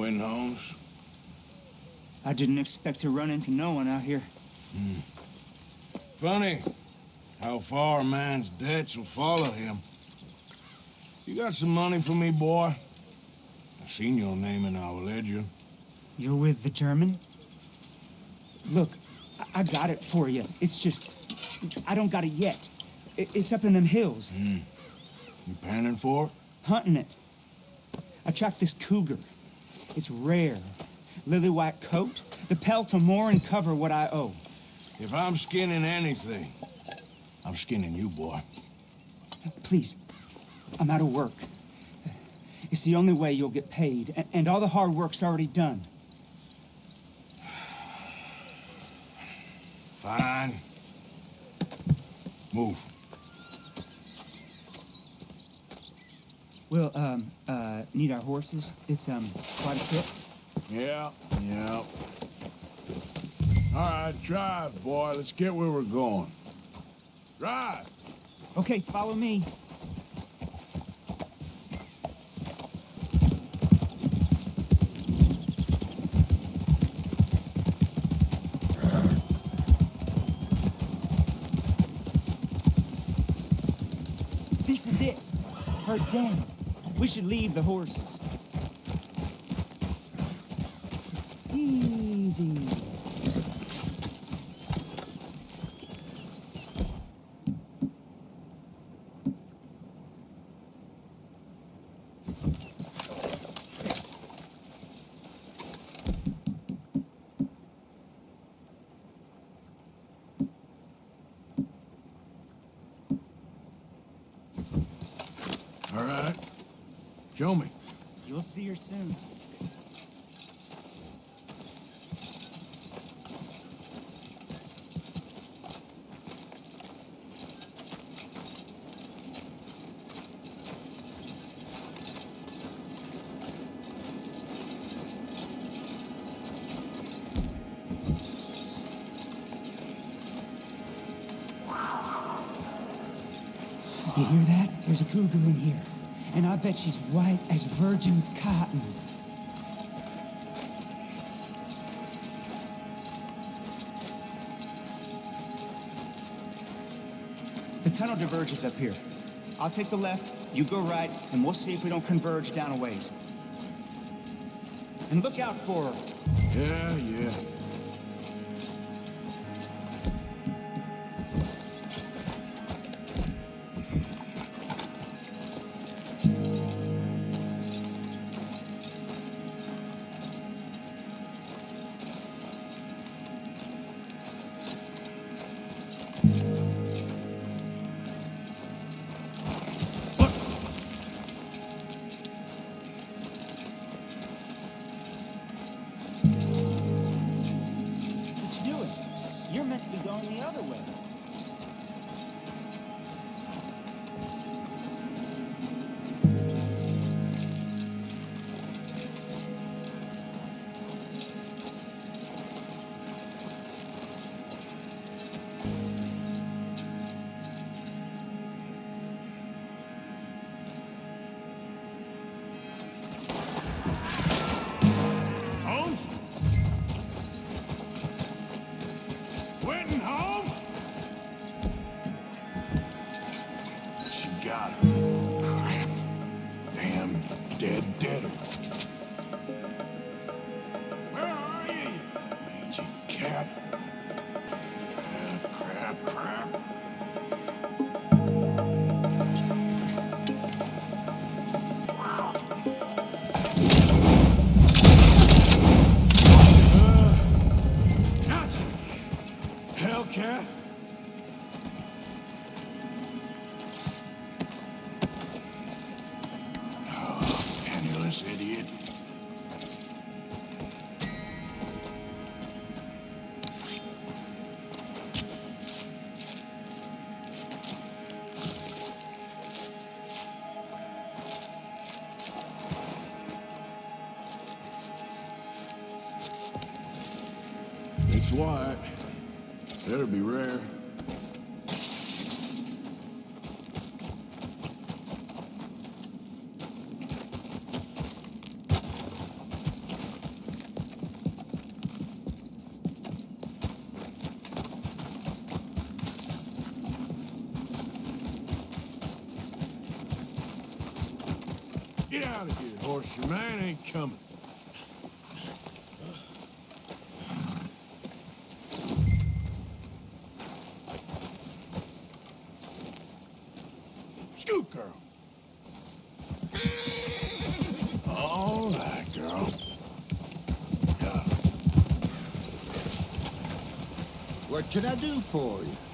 Winton, Holmes? I didn't expect to run into no one out here. Funny how far a man's debts will follow him. You got some money for me, boy? I seen your name in our ledger. You're with the German? Look, I got it for you. It's just, I don't got it yet. It's up in them hills. You panning for it? Hunting it. I tracked this cougar. It's rare. Lily white coat. The pelt will more and cover what I owe. If I'm skinning anything, I'm skinning you, boy. Please, I'm out of work. It's the only way you'll get paid, and all the hard work's already done. Fine. Move. We'll, need our horses. It's, quite a trip. Yeah. All right, drive, boy. Let's get where we're going. Drive! Okay, follow me. This is it. Her den. We should leave the horses. Easy. All right. Show me. You'll see her soon. You hear that? There's a cougar in here. And I bet she's white as virgin cotton. The tunnel diverges up here. I'll take the left, you go right, and we'll see if we don't converge down a ways. And look out for her. Yeah. What you doing? You're meant to be going the other way. Holmes? Winton, Holmes? She got it. Crap. Damn deader. Where are you, you mangy cat? Crap. Gotcha. Hellcat. Oh, penniless idiot. It's white. Better be rare. out of here, horse. Your man ain't coming. Scoot, girl. All right, girl. What can I do for you?